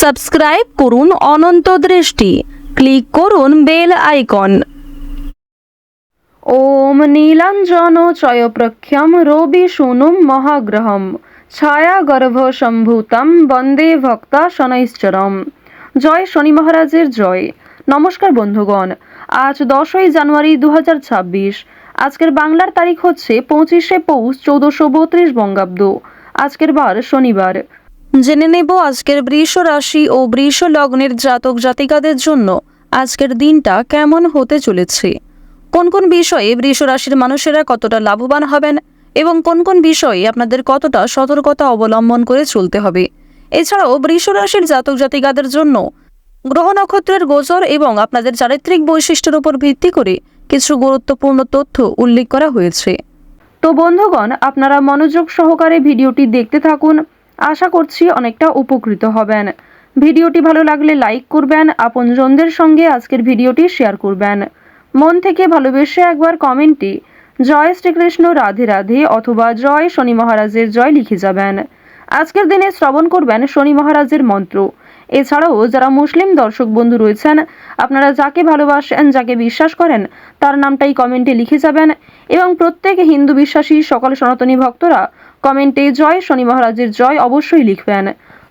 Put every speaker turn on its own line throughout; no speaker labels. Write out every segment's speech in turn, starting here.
Subscribe করুন অনন্ত দৃষ্টি, click করুন বেল আইকন। ওম নীলাঞ্জন চয়প্রখ্যম রবি শূনুম মহাগ্রহম ছায়া গর্ভ সম্ভূতম বন্দে ভক্তা শনৈশ্চরম। জয় শনি মহারাজের জয়। নমস্কার বন্ধুগণ, আজ 10ই জানুয়ারি 2026। আজকের বাংলার তারিখ হচ্ছে 25শে পৌষ 1432 বঙ্গাব্দ। আজকের বার শনিবার। জেনে নেব আজকের বৃষ রাশি ও বৃষ লগ্নের জাতক জাতিকাদের জন্য আজকের দিনটা কেমন হতে চলেছে, কোন কোন বিষয়ে বৃষ রাশির মানুষেরা কতটা লাভবান হবেন এবং কোন কোন বিষয়ে আপনাদের কতটা সতর্কতা অবলম্বন করে চলতে হবে। এছাড়াও বৃষ রাশির জাতক জাতিকাদের জন্য গ্রহ নক্ষত্রের গোচর এবং আপনাদের চারিত্রিক বৈশিষ্ট্যের উপর ভিত্তি করে কিছু গুরুত্বপূর্ণ তথ্য উল্লেখ করা হয়েছে। তো বন্ধুগণ, আপনারা মনোযোগ সহকারে ভিডিওটি দেখতে থাকুন। আশা করছি অনেকটা উপকৃত হবেন। ভিডিওটি ভালো লাগলে লাইক করবেন, আপনজনদের সঙ্গে আজকের ভিডিওটি শেয়ার করবেন। মন থেকে ভালোবেসে একবার কমেন্টে জয় শ্রীকৃষ্ণ রাধে রাধে অথবা জয় শনি মহারাজের জয় লিখে যাবেন। আজকের দিনে শ্রবণ করবেন শনি মহারাজের মন্ত্র। এছাড়াও যারা মুসলিম দর্শক বন্ধু রয়েছেন, আপনারা যাকে ভালোবাসেন, যাকে বিশ্বাস করেন, তার নামটাই কমেন্টে লিখে যাবেন এবং প্রত্যেক হিন্দু বিশ্বাসী সকল সনাতনী ভক্তরা কমেন্টে জয় শনি মহারাজের জয় অবশ্যই লিখবেন।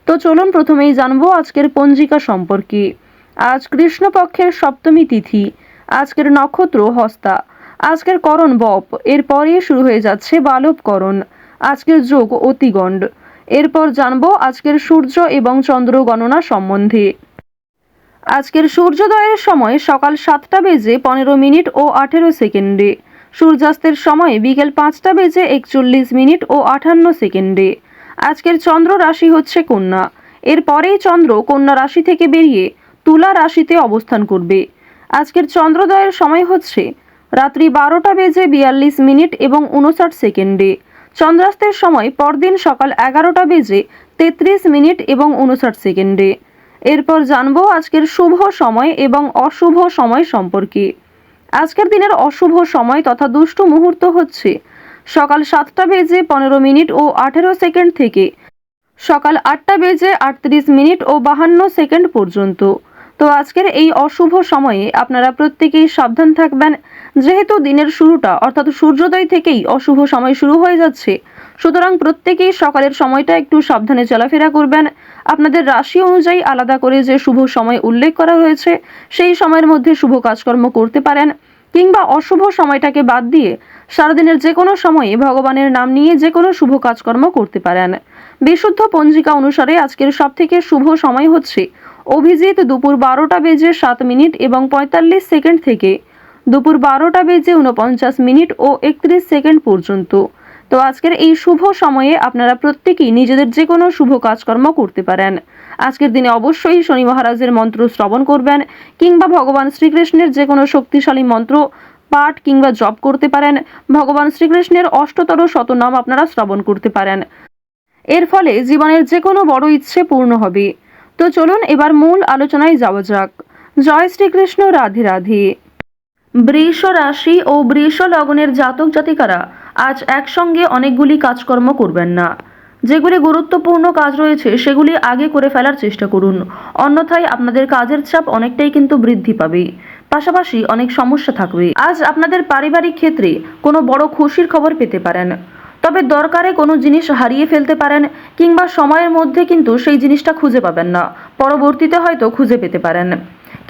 তো চলুন প্রথমেই জানবো আজকের পঞ্জিকা সম্পর্কে। আজ কৃষ্ণপক্ষের সপ্তমী তিথি, আজকের নক্ষত্র হস্তা, আজকের করণ বপ, এরপরে শুরু হয়ে যাচ্ছে বালবকরণ, আজকের যোগ অতিগণ্ড। এরপর জানবো আজকের সূর্য এবং চন্দ্র গণনা সম্বন্ধে। আজকের সূর্যোদয়ের সময় সকাল 7টা বেজে 15 মিনিট ও 18 সেকেন্ডে, সূর্যাস্তের সময় বিকেল 5টা বেজে 41 মিনিট ও 58 সেকেন্ডে। আজকের চন্দ্র রাশি হচ্ছে কন্যা। এরপরেই চন্দ্র কন্যা রাশি থেকে বেরিয়ে তুলা রাশিতে অবস্থান করবে। আজকের চন্দ্রোদয়ের সময় হচ্ছে রাত্রি 12টা বেজে 42 মিনিট এবং 59 সেকেন্ডে। চন্দ্রাস্তের সময় পরদিন সকাল 11টা বেজে 33 মিনিট এবং 59 সেকেন্ডে। এরপর জানবো আজকের শুভ সময় এবং অশুভ সময় সম্পর্কে। আজকের দিনের অশুভ সময় তথা দুষ্টু মুহূর্ত হচ্ছে সকাল 7টা বেজে 15 মিনিট ও 18 সেকেন্ড থেকে সকাল 8টা বেজে 38 মিনিট ও 52 সেকেন্ড পর্যন্ত। তো আজকের এই অশুভ সময়ে আপনারা প্রত্যেকেই সাবধান থাকবেন, যেহেতু দিনের শুরুটা অর্থাৎ সূর্যোদয় থেকেই অশুভ সময় শুরু হয়ে যাচ্ছে। সুতরাং প্রত্যেকেই সকালের সময়টা একটু সাবধানে চলাফেরা করবেন। আপনাদের রাশি অনুযায়ী আলাদা করে যে শুভ সময় উল্লেখ করা হয়েছে সেই সময়ের মধ্যে শুভ কাজকর্ম করতে পারেন, কিংবা অশুভ সময়টাকে বাদ দিয়ে সারাদিনের যে কোনো সময়ে ভগবানের নাম নিয়ে যে কোনো শুভ কাজকর্ম করতে পারেন। বিশুদ্ধ পঞ্জিকা অনুসারে আজকের সবথেকে শুভ সময় হচ্ছে অভিজিৎ দুপুর 12টা বেজে 7 মিনিট এবং 45 সেকেন্ড থেকে দুপুর 12টা বেজে 49 মিনিট ও 31 সেকেন্ড পর্যন্ত। তো আজকের এই শুভ সময়ে আপনারা প্রত্যেকেই নিজেদের যে কোনো শুভ কাজকর্ম করতে পারেন। আজকের দিনে অবশ্যই শনি মহারাজের মন্ত্র শ্রবণ করবেন, কিংবা ভগবান শ্রীকৃষ্ণের যে কোনো শক্তিশালী মন্ত্র পাঠ কিংবা জপ করতে পারেন। ভগবান শ্রীকৃষ্ণের অষ্টতর শতনাম আপনারা শ্রবণ করতে পারেন। এর ফলে জীবনের যে কোনো বড় ইচ্ছে পূর্ণ হবে। তো চলুন এবার মূল আলোচনায় যাওয়া যাক। জয় শ্রীকৃষ্ণ রাধে রাধে। বৃষ রাশি ও বৃষ লগ্নের জাতক জাতিকারা আজ একসঙ্গে অনেকগুলি কাজকর্ম করবেন না। যেগুলি গুরুত্বপূর্ণ কাজ রয়েছে সেগুলি আগে করে ফেলার চেষ্টা করুন, অন্যথায় আপনাদের কাজের চাপ অনেকটাই কিন্তু বৃদ্ধি পাবে। পাশাপাশি অনেক সমস্যা থাকবে। আজ আপনাদের পারিবারিক ক্ষেত্রে কোনো বড় খুশির খবর পেতে পারেন, তবে দরকারে কোনো জিনিস হারিয়ে ফেলতে পারেন, কিংবা সময়ের মধ্যে কিন্তু সেই জিনিসটা খুঁজে পাবেন না, পরবর্তীতে হয়তো খুঁজে পেতে পারেন।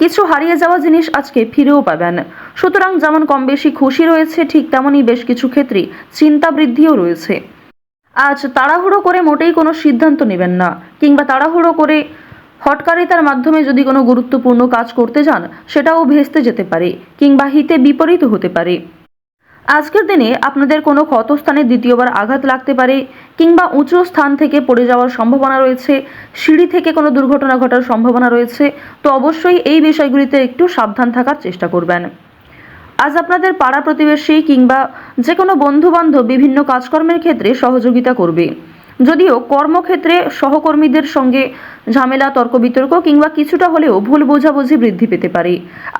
কিছু হারিয়ে যাওয়া জিনিস আজকে ফিরেও পাবেন। সুতরাং যেমন কম বেশি খুশি রয়েছে, ঠিক তেমনই বেশ কিছু ক্ষেত্রে চিন্তা বৃদ্ধিও রয়েছে। আজ তাড়াহুড়ো করে মোটেই কোনো সিদ্ধান্ত নেবেন না, কিংবা তাড়াহুড়ো করে হঠকারিতার মাধ্যমে যদি কোনো গুরুত্বপূর্ণ কাজ করতে যান সেটাও ভেস্তে যেতে পারে, কিংবা হিতে বিপরীত হতে পারে। আজকের দিনে আপনাদের কোনো ক্ষতস্থানে দ্বিতীয়বার আঘাত লাগতে পারে, কিংবা উঁচু স্থান থেকে পড়ে যাওয়ার সম্ভাবনা রয়েছে, সিঁড়ি থেকে কোনো দুর্ঘটনা ঘটার সম্ভাবনা রয়েছে। তো অবশ্যই এই বিষয়গুলিতে একটু সাবধান থাকার চেষ্টা করবেন। আজ আপনাদের পাড়া প্রতিবেশী কিংবা যে কোনো বন্ধুবান্ধব বিভিন্ন কাজকর্মের ক্ষেত্রে সহযোগিতা করবে। যদিও কর্মক্ষেত্রে সহকর্মীদের সঙ্গে ঝামেলা, তর্ক বিতর্ক কিংবা কিছুটা হলেও ভুল বোঝাবুঝি বৃদ্ধি পেতে পারে।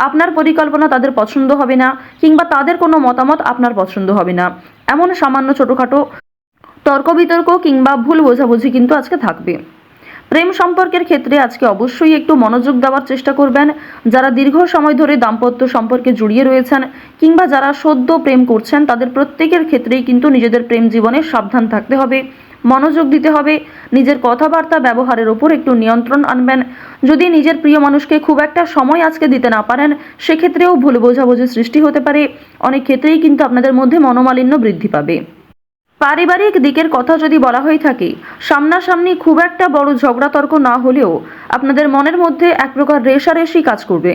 আপনার পরিকল্পনা তাদের পছন্দ হবে না, কিংবা তাদের কোনো মতামত আপনার পছন্দ হবে না। এমন সামান্য ছোটোখাটো তর্ক বিতর্ক কিংবা ভুল বোঝাবুঝি কিন্তু আজকে থাকবে। প্রেম সম্পর্কের ক্ষেত্রে আজকে অবশ্যই একটু মনোযোগ দেওয়ার চেষ্টা করবেন। যারা দীর্ঘ সময় ধরে দাম্পত্য সম্পর্কে জড়িয়ে রয়েছেন কিংবা যারা সদ্য প্রেম করছেন, তাদের প্রত্যেকের ক্ষেত্রেই কিন্তু নিজেদের প্রেম জীবনে সাবধান থাকতে হবে, মনোযোগ দিতে হবে, নিজের কথাবার্তা ব্যবহারের ওপর একটু নিয়ন্ত্রণ আনবেন। যদি নিজের প্রিয় মানুষকে খুব একটা সময় আজকে দিতে না পারেন, সেক্ষেত্রেও ভুল বোঝাবুঝি সৃষ্টি হতে পারে। অনেক ক্ষেত্রেই কিন্তু আপনাদের মধ্যে মনোমালিন্য বৃদ্ধি পাবে। পারিবারিক দিকের কথা যদি বলা হয়ে থাকে, সামনাসামনি খুব একটা বড় ঝগড়া তর্ক না হলেও আপনাদের মনের মধ্যে এক প্রকার রেষারেষি কাজ করবে।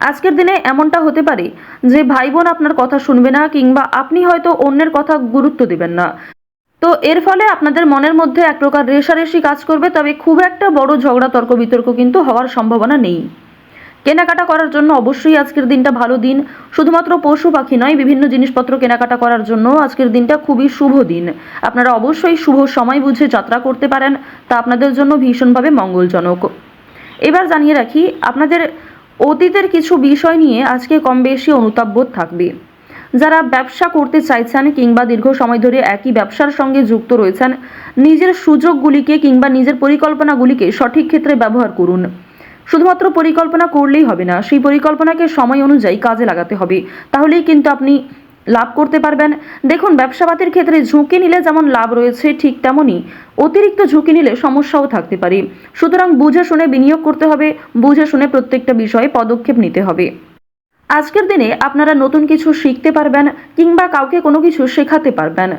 আজকের দিনে এমনটা হতে পারে যে ভাই বোন আপনার কথা শুনবে না কিংবা আপনি হয়তো অন্যের কথা গুরুত্ব দেবেন না। তো এর ফলে আপনাদের মনের মধ্যে এক প্রকার রেষারেষি কাজ করবে, তবে খুব একটা বড় ঝগড়া তর্ক বিতর্ক কিন্তু হওয়ার সম্ভাবনা নেই। কেনাকাটা করার জন্য অবশ্যই আজকের দিনটা ভালো দিন। শুধুমাত্র পশু পাখি নয়, বিভিন্ন জিনিসপত্র কেনাকাটা করার জন্য আজকের দিনটা খুবই শুভ দিন। আপনারা অবশ্যই শুভ সময় বুঝে যাত্রা করতে পারেন, তা আপনাদের জন্য ভীষণভাবে মঙ্গলজনক। এবার জানিয়ে রাখি, আপনাদের অতীতের কিছু বিষয় নিয়ে আজকে কম বেশি অনুতাপবোধ থাকবে। যারা ব্যবসা করতে চাইছেন কিংবা দীর্ঘ সময় ধরে একই ব্যবসার সঙ্গে যুক্ত রয়েছেন, নিজের সুযোগগুলিকে কিংবা নিজের পরিকল্পনাগুলিকে সঠিক ক্ষেত্রে ব্যবহার করুন। শুধুমাত্র পরিকল্পনা করলেই হবে না, সেই পরিকল্পনাকে সময় অনুযায়ী কাজে লাগাতে হবে, তাহলেই কিন্তু আপনি লাভ করতে পারবেন। দেখুন, ব্যবসাপাতির ক্ষেত্রে ঝুঁকি নিলে যেমন লাভ রয়েছে, ঠিক তেমনই অতিরিক্ত ঝুঁকি নিলে সমস্যাও থাকতে পারে। সুতরাং বুঝে শুনে বিনিয়োগ করতে হবে, বুঝে শুনে প্রত্যেকটা বিষয়ে পদক্ষেপ নিতে হবে। আজকের দিনে আপনারা নতুন কিছু শিখতে পারবেন কিংবা কাউকে কোনো কিছু শেখাতে পারবেন।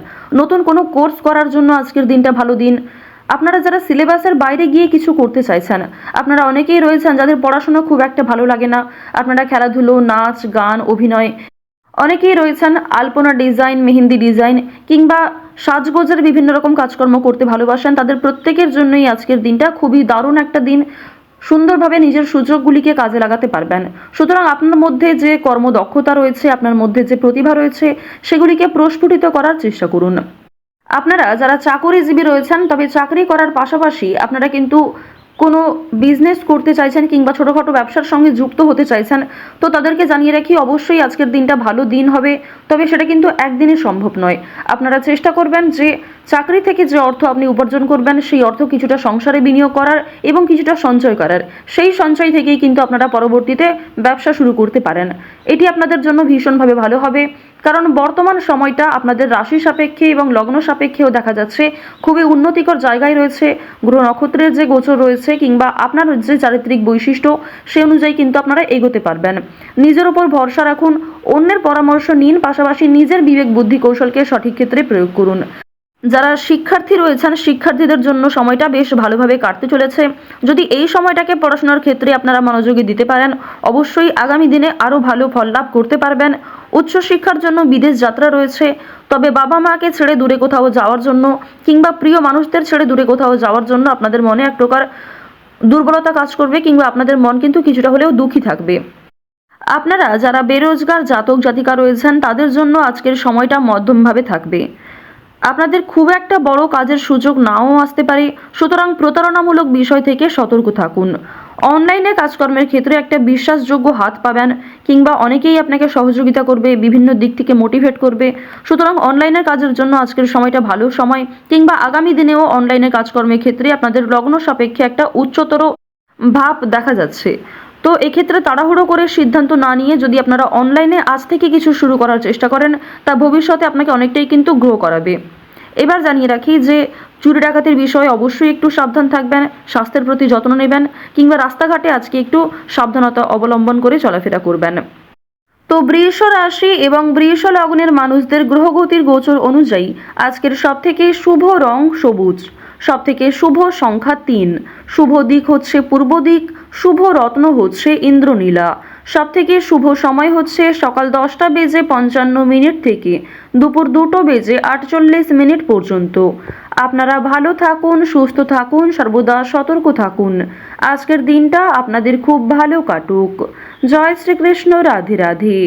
নতুন কোনো কোর্স করার জন্য আজকের দিনটা ভালো দিন। আপনারা যারা সিলেবাসের বাইরে গিয়ে কিছু করতে চাইছেন, আপনারা অনেকেই রয়েছেন যাদের পড়াশোনা খুব একটা ভালো লাগে না, আপনারা খেলাধুলো, নাচ, গান, অভিনয়, অনেকেই রয়েছেন আলপনা ডিজাইন, মেহেন্দি ডিজাইন কিংবা সাজগোজের বিভিন্ন রকম কাজকর্ম করতে ভালোবাসেন, তাদের প্রত্যেকের জন্যই আজকের দিনটা খুবই দারুণ একটা দিন। সুন্দরভাবে নিজের সুযোগগুলিকে কাজে লাগাতে পারবেন। সুতরাং আপনার মধ্যে যে কর্মদক্ষতা রয়েছে, আপনার মধ্যে যে প্রতিভা রয়েছে, সেগুলিকে প্রস্ফুটিত করার চেষ্টা করুন। আপনারা যারা চাকরিজীবী রয়েছেন, তবে চাকরি করার পাশাপাশি আপনারা কিন্তু কোনো বিজনেস করতে চাইছেন কিংবা ছোটোখাটো ব্যবসার সঙ্গে যুক্ত হতে চাইছেন, তো তাদেরকে জানিয়ে রাখি অবশ্যই আজকের দিনটা ভালো দিন হবে, তবে সেটা কিন্তু একদিনে সম্ভব নয়। আপনারা চেষ্টা করবেন যে চাকরি থেকে যে অর্থ আপনি উপার্জন করবেন, সেই অর্থ কিছুটা সংসারে বিনিয়োগ করার এবং কিছুটা সঞ্চয় করার। সেই সঞ্চয় থেকেই কিন্তু আপনারা পরবর্তীতে ব্যবসা শুরু করতে পারেন। এটি আপনাদের জন্য ভীষণভাবে ভালো হবে, কারণ বর্তমান সময়টা আপনাদের রাশি সাপেক্ষে এবং লগ্ন সাপেক্ষেও দেখা যাচ্ছে খুবই উন্নতিকর জায়গায় রয়েছে। গ্রহ নক্ষত্রের যে গোচর রয়েছে কিংবা আপনার যে চারিত্রিক বৈশিষ্ট্য, সে অনুযায়ী কিন্তু আপনারা এগোতে পারবেন। নিজের উপর ভরসা রাখুন, অন্যের পরামর্শ নিন, পাশাপাশি নিজের বিবেক বুদ্ধি কৌশলকে সঠিক ক্ষেত্রে প্রয়োগ করুন। যারা শিক্ষার্থী রয়েছেন, শিক্ষার্থীদের জন্য সময়টা বেশ ভালোভাবে কাটতে চলেছে। যদি এই সময়টাকে পড়াশোনার ক্ষেত্রে আপনারা মনোযোগী দিতে পারেন, অবশ্যই আগামী দিনে আরও ভালো ফল লাভ করতে পারবেন। উচ্চশিক্ষার জন্য বিদেশ যাত্রা রয়েছে, তবে বাবা মাকে ছেড়ে দূরে কোথাও যাওয়ার জন্য কিংবা প্রিয় মানুষদের ছেড়ে দূরে কোথাও যাওয়ার জন্য আপনাদের মনে এক প্রকার দুর্বলতা কাজ করবে কিংবা আপনাদের মন কিন্তু কিছুটা হলেও দুঃখী থাকবে। আপনারা যারা বেরোজগার জাতক জাতিকা রয়েছেন, তাদের জন্য আজকের সময়টা মধ্যমভাবে থাকবে। আপনাদের খুব একটা বড় কাজের সুযোগ নাও আসতে পারে, সুতরাং প্রতারণামূলক বিষয় থেকে সতর্ক থাকুন। অনলাইনে কাজকর্মের ক্ষেত্রে একটা বিশ্বাসযোগ্য হাত পাবেন কিংবা অনেকেই আপনাকে সহযোগিতা করবে, বিভিন্ন দিক থেকে মোটিভেট করবে। সুতরাং অনলাইনের কাজের জন্য আজকের সময়টা ভালো সময়, কিংবা আগামী দিনেও অনলাইনে কাজকর্মের ক্ষেত্রে আপনাদের লগ্ন সাপেক্ষে একটা উচ্চতর ভাব দেখা যাচ্ছে। তো এক্ষেত্রে তাড়াহুড়ো করে সিদ্ধান্ত না নিয়ে যদি আপনারা অনলাইনে আজ থেকে কিছু শুরু করার চেষ্টা করেন, তা ভবিষ্যতে আপনাকে অনেকটাই কিন্তু গ্রো করাবে। এবার জানিয়ে রাখি যে চুরি ডাকাতির বিষয়ে অবশ্যই একটু সাবধান থাকবেন, স্বাস্থ্যের প্রতি যত্ন নেবেন কিংবা রাস্তাঘাটে আজকে একটু সাবধানতা অবলম্বন করে চলাফেরা করবেন। তো বৃষ রাশি এবং বৃষ লগ্নের মানুষদের গ্রহগতির গোচর অনুযায়ী আজকের সবথেকে শুভ রং সবুজ, সবথেকে শুভ সংখ্যা 3, শুভ দিক হচ্ছে পূর্ব দিক, শুভ রত্ন হচ্ছে ইন্দ্রনীলা, সবথেকে শুভ সময় হচ্ছে সকাল 10:55 থেকে দুপুর 2:48 পর্যন্ত। আপনারা ভালো থাকুন, সুস্থ থাকুন, সর্বদা সতর্ক থাকুন। আজকের দিনটা আপনাদের খুব ভালো কাটুক। জয় শ্রীকৃষ্ণ, রাধে রাধে।